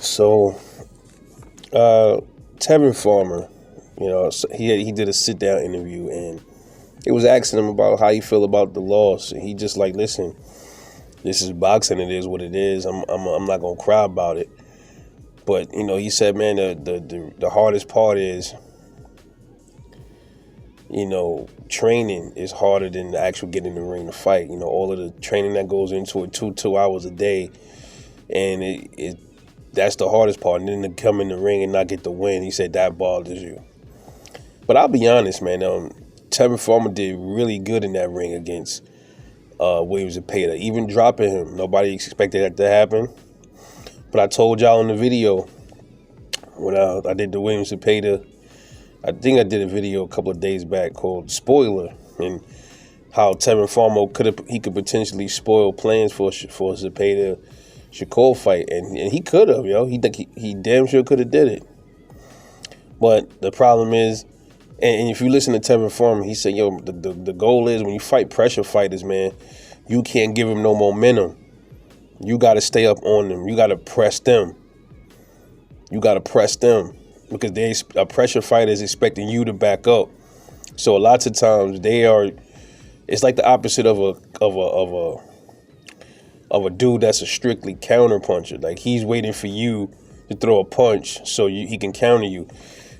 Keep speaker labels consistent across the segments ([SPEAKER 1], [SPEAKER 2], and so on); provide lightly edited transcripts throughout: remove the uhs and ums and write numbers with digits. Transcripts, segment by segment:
[SPEAKER 1] So, uh, Tevin Farmer, he did a sit down interview, and it was asking him about how you feel about the loss. And he just like, listen, this is boxing. It is what it is. I'm not gonna cry about it. But he said, man, the hardest part is, training is harder than the actual getting in the ring to fight. All of the training that goes into it, two hours a day, and it that's the hardest part. And then to come in the ring and not get the win, he said that bothers you. But I'll be honest, man. Tevin Farmer did really good in that ring against Williams and Payda. Even dropping him, nobody expected that to happen. But I told y'all in the video when I did the Williams and Payda, I think I did a video a couple of days back called "Spoiler," and how Tevin Farmer could potentially spoil plans for Zepeda Shakur fight, and he could have, he damn sure could have did it. But the problem is, and if you listen to Tevin Farmer, he said, the goal is when you fight pressure fighters, man, you can't give them no momentum. You got to stay up on them. You got to press them. Because a pressure fighter is expecting you to back up. So lots of times it's like the opposite of a dude that's a strictly counter puncher. Like he's waiting for you to throw a punch so he can counter you.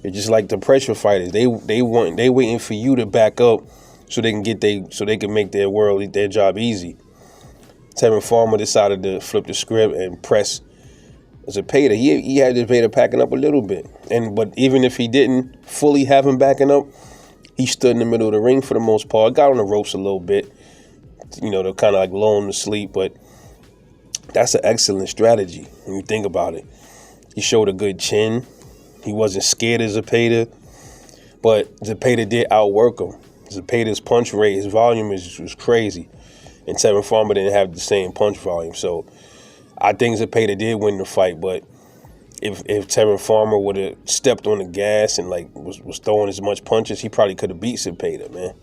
[SPEAKER 1] It's just like the pressure fighters. They waiting for you to back up so they can make their job easy. Tevin Farmer decided to flip the script and press Zepeda. He had Zepeda packing up a little bit, but even if he didn't fully have him backing up, he stood in the middle of the ring for the most part. Got on the ropes a little bit, to kind of like lull him to sleep. But that's an excellent strategy when you think about it. He showed a good chin. He wasn't scared of Zepeda, but Zepeda did outwork him. Zepeda's punch rate, his volume was crazy, and Tevin Farmer didn't have the same punch volume. So I think Zepeda did win the fight, but if Tevin Farmer would have stepped on the gas and was throwing as much punches, he probably could have beat Zepeda, man.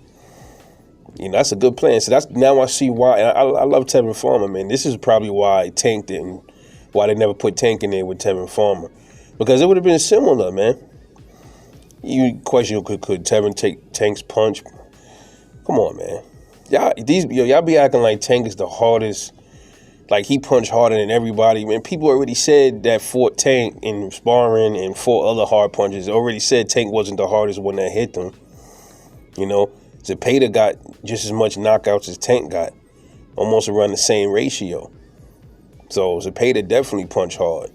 [SPEAKER 1] That's a good plan. So now I see why. I love Tevin Farmer, man. This is probably why why they never put Tank in there with Tevin Farmer, because it would have been similar, man. You question could Tevin take Tank's punch? Come on, man. Y'all be acting like Tank is the hardest. Like he punched harder than everybody. Man, people already said that fought Tank in sparring and fought other hard punches. Already said Tank wasn't the hardest one that hit them. Zepeda got just as much knockouts as Tank got, almost around the same ratio. So Zepeda definitely punched hard,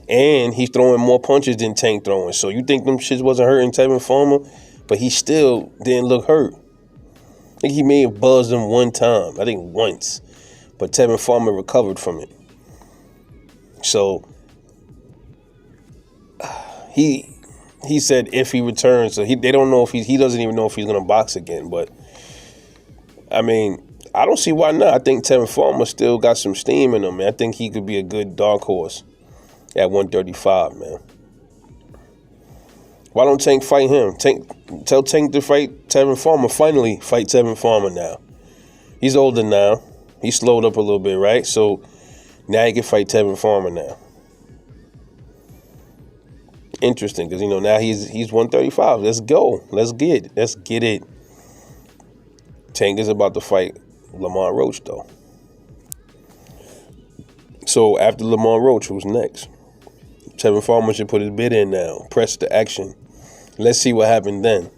[SPEAKER 1] and he's throwing more punches than Tank throwing. So you think them shits wasn't hurting Tevin Farmer, but he still didn't look hurt. I think he may have buzzed him one time. I think once. But Tevin Farmer recovered from it. So he said if he returns, so they don't know if he doesn't even know if he's gonna box again. But I mean, I don't see why not. I think Tevin Farmer still got some steam in him, man. I think he could be a good dark horse at 135, man. Why don't Tank fight him? Tell Tank to fight Tevin Farmer. Finally fight Tevin Farmer now. He's older now. He slowed up a little bit, right? So now he can fight Tevin Farmer now. Interesting, because now he's 135. Let's go. Let's get it. Tank is about to fight Lamont Roach, though. So after Lamont Roach, who's next? Tevin Farmer should put his bid in now. Press the action. Let's see what happened then.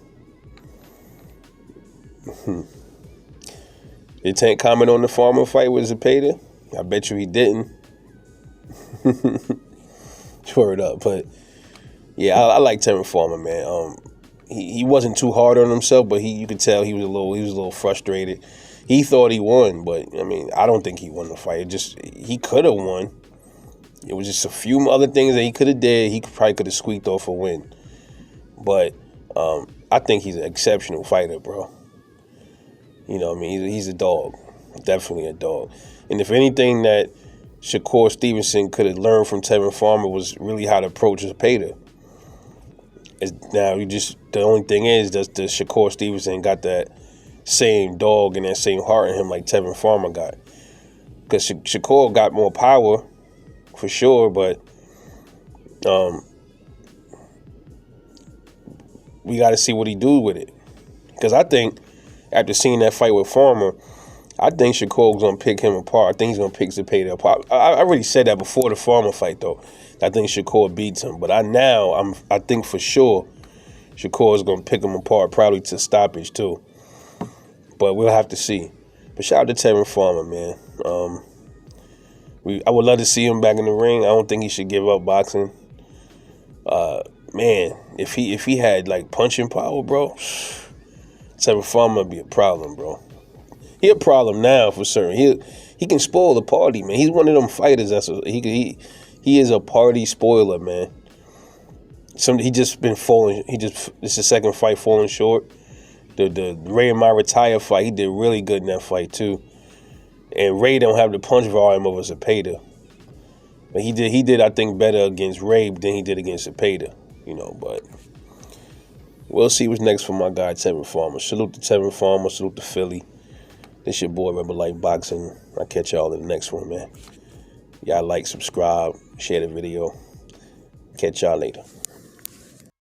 [SPEAKER 1] Did Tank comment on the Farmer fight with Zepeda? I bet you he didn't. Word up, but yeah, I like Tevin Farmer, man. He wasn't too hard on himself, but you could tell he was a little frustrated. He thought he won, but I mean, I don't think he won the fight. He could have won. It was just a few other things that he could have did. He probably could have squeaked off a win. But I think he's an exceptional fighter, bro. He's a dog. Definitely a dog. And if anything that Shakur Stevenson could have learned from Tevin Farmer was really how to approach Zepeda. Now, the only thing is, does Shakur Stevenson got that same dog and that same heart in him like Tevin Farmer got? Because Shakur got more power, for sure, but Um, we got to see what he do with it. Because I think after seeing that fight with Farmer, I think Shakur's going to pick him apart. I think he's going to pick Zepeda apart. I already said that before the Farmer fight, though. I think Shakur beats him. But I think for sure Shakur is going to pick him apart, probably to stoppage, too. But we'll have to see. But shout out to Tevin Farmer, man. I would love to see him back in the ring. I don't think he should give up boxing. Man, if he had like punching power, bro, Tevin Farmer would be a problem, bro. He a problem now for certain. He can spoil the party, man. He's one of them fighters he is a party spoiler, man. He just been falling. It's the second fight falling short. The Ray and my retire fight, he did really good in that fight too. And Ray don't have the punch volume of a Zepeda. But he did I think better against Ray than he did against Zepeda, but we'll see what's next for my guy Tevin Farmer. Salute to Tevin Farmer, salute to Philly. This your boy Rebel Life Boxing. I'll catch y'all in the next one, man. Y'all like, subscribe, share the video. Catch y'all later.